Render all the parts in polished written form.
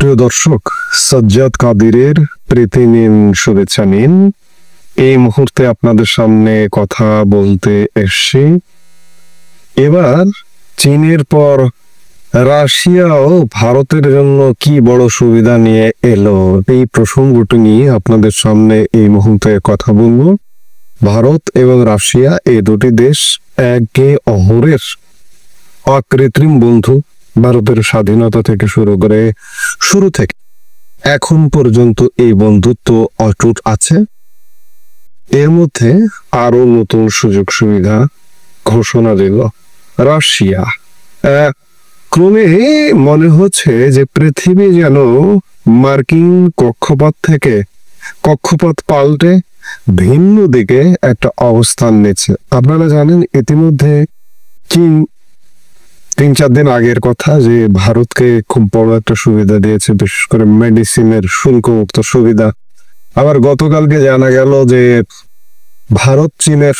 প্রিয় দর্শক, সাজ্জাদ কাদিরের প্রীতি নিন, শুভেচ্ছা নিন। এই মুহূর্তে আপনাদের সামনে কথা বলতে এসছি। এবার চীনের পর রাশিয়াও ভারতের জন্য কি বড় সুবিধা নিয়ে এলো, এই প্রসঙ্গটি নিয়ে আপনাদের সামনে এই মুহূর্তে কথা বলবো। ভারত এবং রাশিয়া এই দুটি দেশ একে অপরের অকৃত্রিম বন্ধু। ভারতের স্বাধীনতা থেকে শুরু থেকে এখন পর্যন্ত এই বন্ধুত্ব অটুট আছে। এর মধ্যে আরো নতুন সুযোগ সুবিধা ঘোষণা দিল রাশিয়া। ক্রমে মনে হচ্ছে যে পৃথিবী যেন মার্কিন কক্ষপথ পাল্টে ভিন্ন দিকে একটা অবস্থান নিচ্ছে। আপনারা জানেন ইতিমধ্যে চীন 3-4 দিন আগের কথা যে ভারতকে খুব বড় একটা সুবিধা দিয়েছে, বিশেষ করে মেডিসিনের শুল্কমুক্ত সুবিধা। আবার গতকালকে জানা গেল যে ভারত চীনের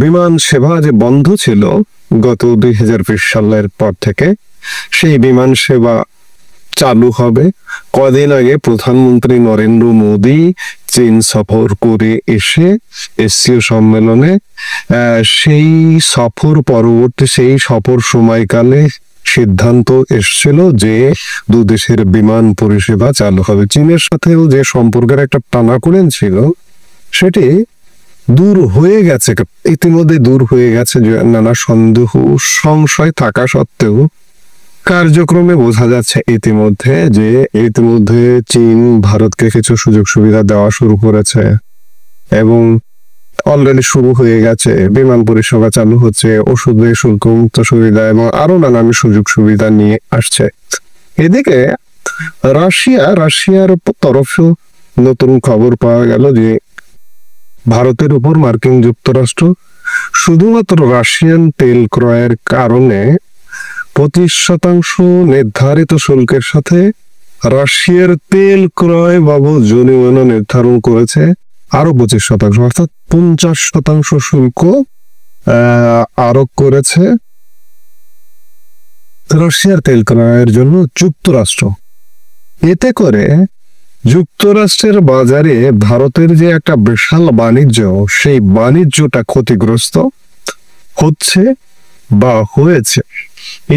বিমান সেবা যে বন্ধ ছিল গত 2020 সালের পর থেকে, সেই বিমান সেবা চালু হবে। কদিন আগে প্রধানমন্ত্রী নরেন্দ্র মোদী চীন সফর করে এসে এসসিও সম্মেলনে সেই সফর সময়কালে সিদ্ধান্ত এসেছিল যে দুদেশের বিমান পরিষেবা চালু হবে। চীনের সাথেও যে সম্পর্কের একটা টানাপোড়েন ছিল সেটি ইতিমধ্যে দূর হয়ে গেছে। নানা সন্দেহ সংশয় থাকা সত্ত্বেও কার্যক্রমে বোঝা যাচ্ছে ইতিমধ্যে চীন ভারতকে কিছু সুযোগ সুবিধা দেওয়া শুরু করেছে এবং অলরেডি শুরু হয়ে গেছে। বিমান পরিষেবা চালু হচ্ছে, ওষুধের শুল্কমুক্ত সুবিধা এবং আরো নানান সুযোগ সুবিধা নিয়ে আসছে। এদিকে রাশিয়ার তরফেও নতুন খবর পাওয়া গেল যে ভারতের উপর মার্কিন যুক্তরাষ্ট্র শুধুমাত্র রাশিয়ান তেল ক্রয়ের কারণে 25% নির্ধারিত শুল্কের সাথে রাশিয়ার তেল ক্রয় বাবদ জরিমানা নির্ধারণ করেছে আরো 25%, অর্থাৎ 50% শুল্ক আরোপ করেছে রাশিয়ার তেল ক্রয়ের জন্য যুক্তরাষ্ট্র। এতে করে যুক্তরাষ্ট্রের বাজারে ভারতের যে একটা বিশাল বাণিজ্য, সেই বাণিজ্যটা ক্ষতিগ্রস্ত হচ্ছে বা হয়েছে।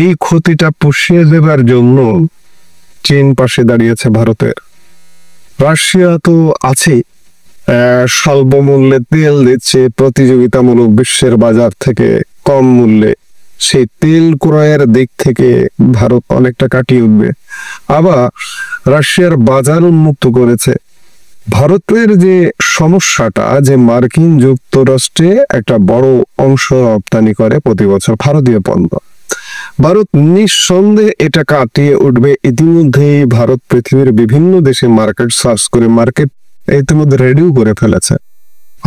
এই ক্ষতিটা পুষিয়ে দেবার জন্য চীন পাশে দাঁড়িয়েছে ভারতের। রাশিয়া তো আছে, স্বল্প মূল্যে তেল দিচ্ছে, প্রতিযোগিতামূলক বিশ্বের বাজার থেকে কম মূল্যে। সেই তেল ক্রয়ের দিক থেকে ভারত অনেকটা কাটিয়ে উঠবে। আবার রাশিয়ার বাজার উন্মুক্ত করেছে। ভারতের যে সমস্যাটা যে মার্কিন যুক্তরাষ্ট্রে একটা বড় অংশ রপ্তানি করে প্রতি বছর ভারতীয় পণ্য, ভারত নিঃসন্দেহে এটা কাটিয়ে উঠবে। ইতিমধ্যেই ভারত পৃথিবীর বিভিন্ন দেশে মার্কেট সার্চ করে ইতিমধ্যে রেডিও করে ফেলেছে।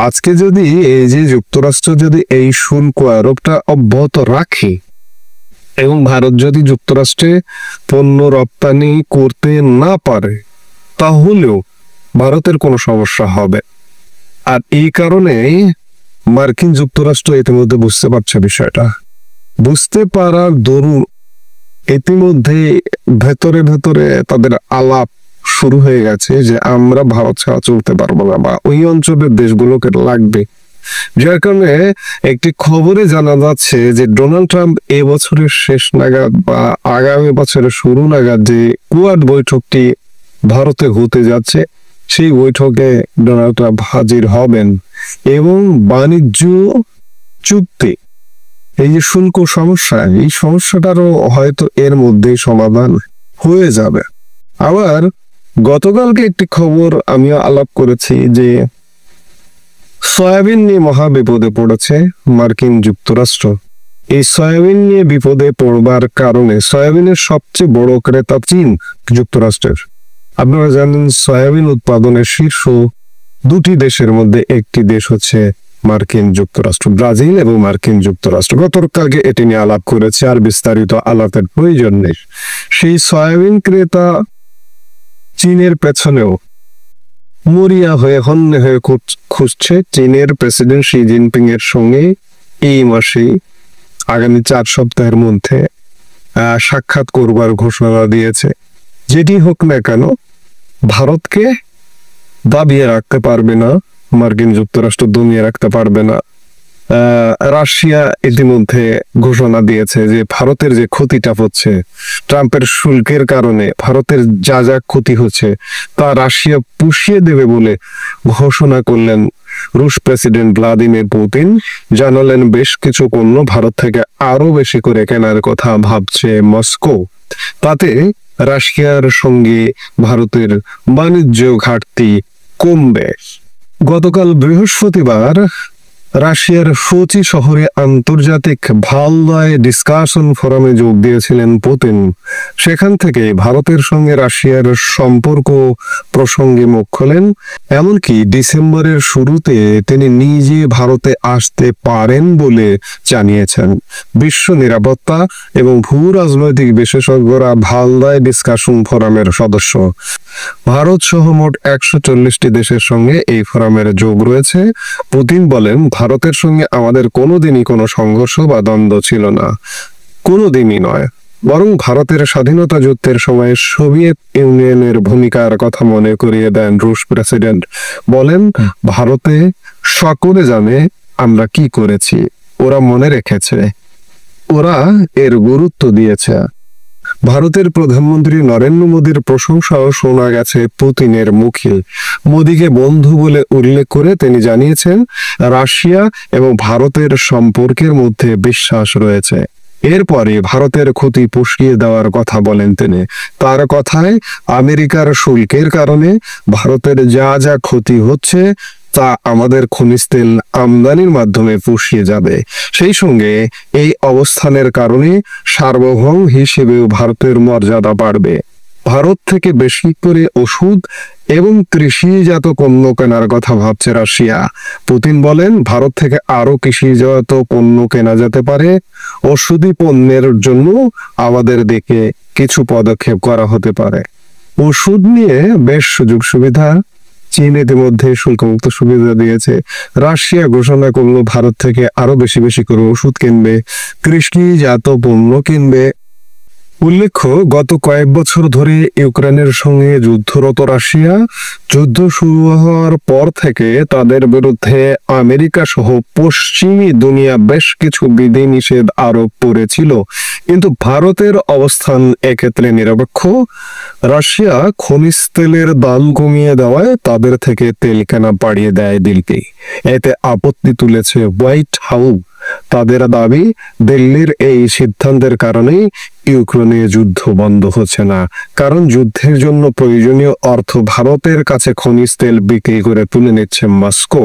আজকে যদি এই যে যুক্তরাষ্ট্র যদি এই শুল্ক আরোপটা অব্যাহত রাখে এবং ভারত যদি যুক্তরাষ্ট্রে পণ্য রপ্তানি করতে না পারে, তাহলেও ভারতের কোনো সমস্যা হবে। আর এই কারণে মার্কিন যুক্তরাষ্ট্র ইতিমধ্যে বুঝতে পারছে বিষয়টা। বুঝতে পারার দরুন ইতিমধ্যে ভেতরে তাদের আলাপ শুরু হয়ে গেছে যে আমরা ভারত ছাড়া চলতে পারবো না বা ওই অঞ্চলের দেশগুলোকে লাগবে। যার কারণে একটি খবরে জানা যাচ্ছে যে ডোনাল্ড ট্রাম্প এবছরের শেষ নাগাদ বা আগামী বছরের শুরু নাগাদ যে কোয়াড বৈঠকটি ভারতে হতে যাচ্ছে, সেই বৈঠকে ডোনাল্ড ট্রাম্প হাজির হবেন এবং বাণিজ্য চুক্তি, এই যে শুল্ক সমস্যা, এই সমস্যাটারও হয়তো এর মধ্যেই সমাধান হয়ে যাবে। আবার গতকালকে একটি খবর আমিও আলাপ করেছি যে সয়াবিন নিয়ে মহা বিপদে পড়েছে মার্কিন যুক্তরাষ্ট্র। এই সয়াবিন নিয়ে বিপদে পড়বার কারণে সয়াবিনের সবচেয়ে বড় ক্রেতা চীন যুক্তরাষ্ট্রের। আপনারা জানেন সয়াবিন উৎপাদনের শীর্ষ দুটি দেশের মধ্যে একটি দেশ হচ্ছে মার্কিন যুক্তরাষ্ট্র, ব্রাজিল এবং মার্কিন যুক্তরাষ্ট্র। গতকালকে এটি নিয়ে আলাপ করেছে, আর বিস্তারিত আলাপের প্রয়োজন নেই। সেই সয়াবিন ক্রেতা চীনের পেছনেও মরিয়া হয়ে হন্যে হয়ে খুঁজছে। চীনের প্রেসিডেন্ট শি জিনপিং এর সঙ্গে এই মাসে আগামী 4 সপ্তাহের মধ্যে সাক্ষাৎ করবার ঘোষণা দিয়েছে। যেটি হোক না কেন ভারতকে দাবিয়ে রাখতে পারবে না, মার্কিন যুক্তরাষ্ট্র দমিয়ে রাখতে পারবে না। রাশিয়া ইতিমধ্যে ঘোষণা দিয়েছে যে ভারতের যে ক্ষতিটা হচ্ছে ট্রাম্পের শুল্কের কারণে, ভারতের যা যা ক্ষতি হচ্ছে তা রাশিয়া পুষিয়ে দেবে বলে ঘোষণা করলেন রুশ প্রেসিডেন্ট ভ্লাদিমির পুতিন। জানালেন বেশ কিছু পণ্য ভারত থেকে আরো বেশি করে কেনার কথা ভাবছে মস্কো। তাতে রাশিয়ার সঙ্গে ভারতের বাণিজ্য ঘাটতি কমবে। গতকাল বৃহস্পতিবার রাশিয়ার সোচি শহরে আন্তর্জাতিক ভালদায় ডিসকাশন ফোরামে যোগ দিয়েছিলেন পুতিন। সেখান থেকে ভারতের সঙ্গে রাশিয়ার সম্পর্ক প্রসঙ্গে মুখ খোলেন। এমনকি ডিসেম্বরের শুরুতে তিনি নিজে ভারতে আসতে পারেন বলে জানিয়েছেন। বিশ্ব নিরাপত্তা এবং ভূ রাজনৈতিক বিশেষজ্ঞরা ভালদায় ডিসকাশন ফোরামের সদস্য। ভারত সহ মোট 140টি দেশের সঙ্গে এই ফোরামের যোগ রয়েছে। পুতিন বলেন, ভারতের সঙ্গে আমাদের কোনোদিনই কোনো সংঘর্ষ বা দ্বন্দ্ব ছিল না, কোনোদিনই নয়। বরং ভারতের স্বাধীনতা যুদ্ধের সময় সোভিয়েত ইউনিয়নের ভূমিকার কথা মনে করিয়ে দেন রুশ প্রেসিডেন্ট। বলেন, ভারতে সকলে জানে আমরা কি করেছি, ওরা মনে রেখেছে, ওরা এর গুরুত্ব দিয়েছে। ভারতের প্রধানমন্ত্রী নরেন্দ্র মোদীর প্রশংসাও শোনা গেছে পুতিনের মুখে। মোদীকে বন্ধু বলে উল্লেখ করে তিনি জানিয়েছেন, রাশিয়া এবং ভারতের সম্পর্কের মধ্যে বিশ্বাস রয়েছে। এরপরে ভারতের ক্ষতি পুষিয়ে দেওয়ার কথা বলেন তিনি। তার কথায় আমেরিকার শুল্কের কারণে ভারতের যা যা ক্ষতি হচ্ছে তা আমাদের খনিজ তেল আমদানির মাধ্যমে পুষিয়ে যাবে। সেই সঙ্গে এই অবস্থানের কারণে সার্বভৌম হিসেবেও ভারতের মর্যাদা বাড়বে। ভারত থেকে বেশি করে ওষুধ এবং কৃষিজাত পণ্য কেনার কথা ভাবছে রাশিয়া। পুতিন বলেন, ভারত থেকে আরো কৃষিজাত পণ্য কেনা যেতে পারে। ওষুধি পণ্যের জন্য আমাদের দিকে কিছু পদক্ষেপ করা হতে পারে। ওষুধ নিয়ে বেশ সুযোগ সুবিধা। চীন ইতিমধ্যে শুল্কমুক্ত সুবিধা দিয়েছে। রাশিয়া ঘোষণা করলো ভারত থেকে আরো বেশি বেশি করে ওষুধ কিনবে, কৃষিজাত পণ্য কিনবে। উল্লেখ্য, গত কয়েক বছর ধরে ইউক্রেনের সঙ্গে যুদ্ধরত রাশিয়া। যুদ্ধ শুরু হওয়ার পর থেকে তাদের বিরুদ্ধে আমেরিকা সহ পশ্চিমী দুনিয়া বেশ কিছু বিধিনিষেধ আরোপ করেছিল, কিন্তু ভারতের অবস্থান এক্ষেত্রে নিরপেক্ষ। রাশিয়া খনিজ তেলের দাম কমিয়ে দেওয়ায় তাদের থেকে তেল কেনা বাড়িয়ে দেয় দিল্লি। এতে আপত্তি তুলেছে হোয়াইট হাউস। তাদের দাবি, দিল্লির এই সিদ্ধান্তের কারণেই ইউক্রেনে যুদ্ধ বন্ধ হচ্ছে না, কারণ যুদ্ধের জন্য প্রয়োজনীয় অর্থ ভারতের কাছে খনিজ তেল বিক্রি করে তুলে নিচ্ছে মস্কো।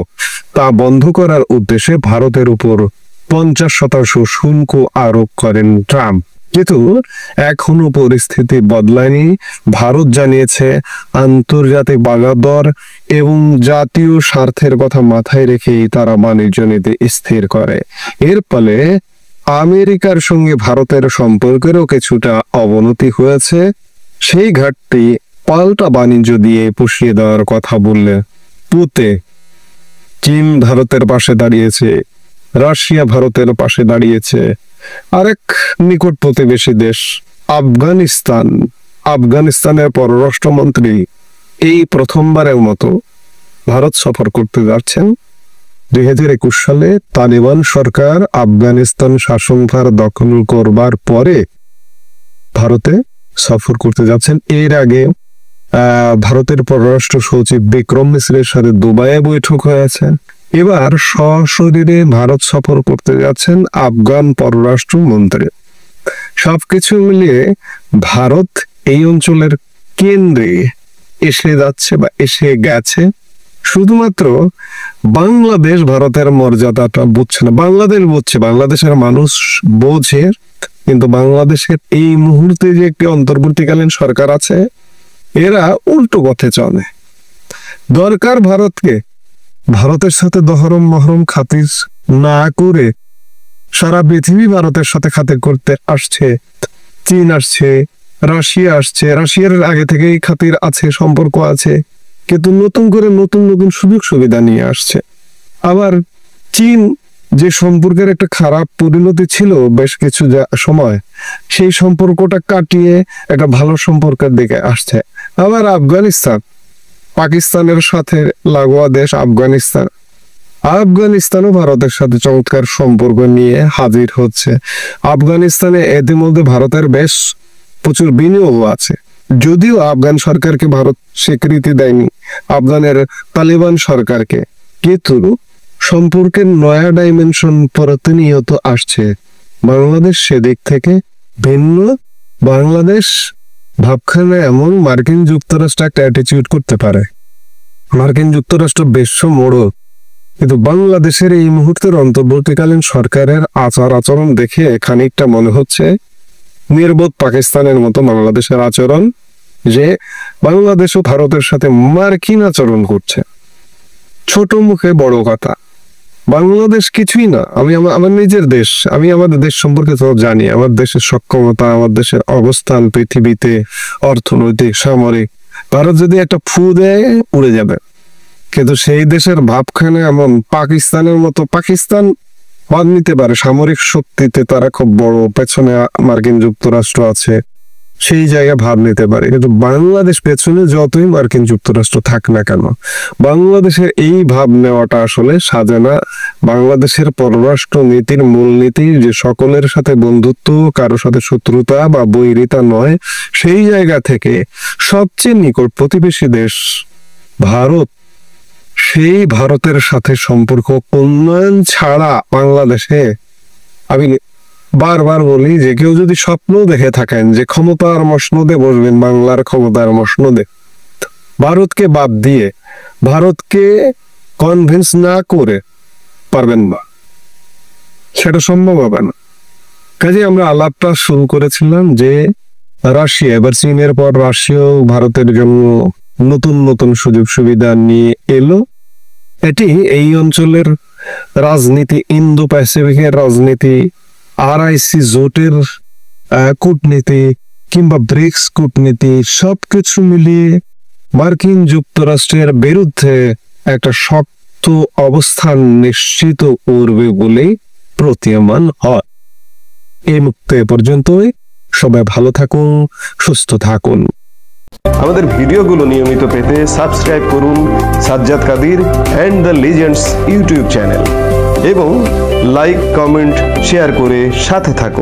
তা বন্ধ করার উদ্দেশ্যে ভারতের উপর 50% শুল্ক আরোপ করেন ট্রাম্প। কিন্তু এখনো পরিস্থিতি বদলায়নি। ভারত জানিয়েছে আন্তর্জাতিক বাজার দর এবং জাতীয় স্বার্থের কথা মাথায় রেখেই তারা বাণিজ্য নীতি স্থির করে। এর ফলে আমেরিকার সঙ্গে ভারতের সম্পর্কেরও কিছুটা অবনতি হয়েছে। সেই ঘাটতি পাল্টা বাণিজ্য দিয়ে পুষিয়ে দেওয়ার কথা বললে চীন ভারতের পাশে দাঁড়িয়েছে, রাশিয়া ভারতের পাশে দাঁড়িয়েছে। আরেক নিকট প্রতিবেশী দেশ আফগানিস্তান, আফগানিস্তানের পররাষ্ট্রমন্ত্রী এই প্রথমবারের মতো ভারত সফর করতে যাচ্ছেন। 2021 সালে তালিবান সরকার আফগানিস্তান শাসনভার দখল করবার পরে ভারতে সফর করতে যাচ্ছেন। এর আগে ভারতের পররাষ্ট্র সচিব বিক্রম মিশ্রের সাথে দুবাইয়ে বৈঠক হয়েছে। এবার সশরীরে ভারত সফর করতে যাচ্ছেন আফগান পররাষ্ট্র মন্ত্রী। সবকিছু মিলিয়ে ভারত এই অঞ্চলের কেন্দ্রে এসে যাচ্ছে বা এসে গেছে। শুধুমাত্র বাংলাদেশ ভারতের মর্যাদাটা বুঝছে না। বাংলাদেশ বুঝছে, বাংলাদেশের মানুষ বোঝে, কিন্তু বাংলাদেশের এই মুহূর্তে যে একটি অন্তর্বর্তীকালীন সরকার আছে, এরা উল্টো পথে চলে। দরকার ভারতকে ভারতের সাথে দহরম মহরম খাতির না করে সারা পৃথিবী ভারতের সাথে খাতির করতে আসছে। চীন আসছে, রাশিয়া আসছে, রাশিয়ার আগে থেকেই খাতির আছে, সম্পর্ক আছে, কিন্তু নতুন করে নতুন নতুন সুযোগ সুবিধা নিয়ে আসছে। আবার চীন যে সম্পর্কের একটা খারাপ পরিণতি ছিল বেশ কিছু সময়, সেই সম্পর্কটা কাটিয়ে একটা ভালো সম্পর্কের দিকে আসছে। আবার আফগানিস্তান, পাকিস্তানের সাথে লাগোয়া দেশ আফগানিস্তানও ভারতের সাথে চমৎকার সম্পর্ক নিয়ে হাজির হচ্ছে। আফগানিস্তানে ইতিমধ্যে ভারতের বেশ প্রচুর বিনিয়োগ আছে, যদিও আফগান সরকারকে ভারত স্বীকৃতি দেয়নি, আফগানের তালিবান সরকারকে, কিন্তু সম্পর্কের নয়া ডাইমেনশন প্রতিনিয়ত আসছে। বাংলাদেশ সেদিক থেকে ভিন্ন। বাংলাদেশ ভাবখানে এমন মার্কিন যুক্তরাষ্ট্র একটা অ্যাটিটিউড করতে পারে, মার্কিন যুক্তরাষ্ট্র বেশ মোড়ক, কিন্তু বাংলাদেশের এই মুহূর্তের অন্তর্বর্তীকালীন সরকারের আচরণ দেখে খানিকটা মনে হচ্ছে নির্বোধ পাকিস্তানের মতো বাংলাদেশের আচরণ, যে বাংলাদেশও ভারতের সাথে মার্কিন আচরণ করছে। ছোট মুখে বড় কথা। বাংলাদেশ কিছুই না। আমি আমার নিজের দেশ, আমি আমাদের দেশ সম্পর্কে তো জানি, আমার দেশের সক্ষমতা, আমার দেশের অবস্থান পৃথিবীতে, অর্থনৈতিক, সামরিক। ভারত যদি একটা ফু দেয় উড়ে যাবে, কিন্তু সেই দেশের ভাবখানে এমন পাকিস্তানের মতো, পাকিস্তান বাদ নিতে পারে সামরিক শক্তিতে তারা খুব বড়, পেছনে মার্কিন যুক্তরাষ্ট্র আছে, সেই জায়গা ভাব নিতে পারে, কিন্তু বাংলাদেশ পেছনে যতই মার্কিন যুক্তরাষ্ট্র থাক না কেন, বাংলাদেশের এই ভাব নেওয়াটা আসলে সাজে না। বাংলাদেশের পররাষ্ট্র নীতির মূলনীতি যে সকলের সাথে বন্ধুত্ব, কারো সাথে শত্রুতা বা বৈরিতা নয়, সেই জায়গা থেকে সবচেয়ে নিকট প্রতিবেশী দেশ ভারত, সেই ভারতের সাথে সম্পর্ক উন্নয়ন ছাড়া বাংলাদেশে, আমি বারবার বলি যে কেউ যদি স্বপ্ন দেখে থাকেন যে ক্ষমতার মসনদে বসবেন, বাংলার ক্ষমতার মসনদে, ভারতকে বাদ দিয়ে, ভারতকে কনভিন্স না করে পারবেন না, সেটা সম্ভব হবে না। কাজে আমরা আলাপটা শুরু করেছিলাম যে রাশিয়া, এবার চীনের পর রাশিয়াও ভারতের জন্য নতুন নতুন সুযোগ সুবিধা নিয়ে এলো। এটি এই অঞ্চলের রাজনীতি, ইন্দো প্যাসিফিকের রাজনীতি, RIC জোটের কূটনীতি কিংবা ব্রিক্স কূটনীতি, সবকিছু মিলিয়ে মার্কিন যুক্তরাষ্ট্রের বিরুদ্ধে একটা শক্ত অবস্থান নিশ্চিত করবে বলেই প্রতীয়মান হয়। এই মুহূর্তে পর্যন্তই। সবাই ভালো থাকুন, সুস্থ থাকুন। আমাদের ভিডিওগুলো নিয়মিত পেতে সাবস্ক্রাইব করুন Sajjad Kadir and the legends YouTube channel এবং লাইক, কমেন্ট, শেয়ার করে সাথে থাকুন।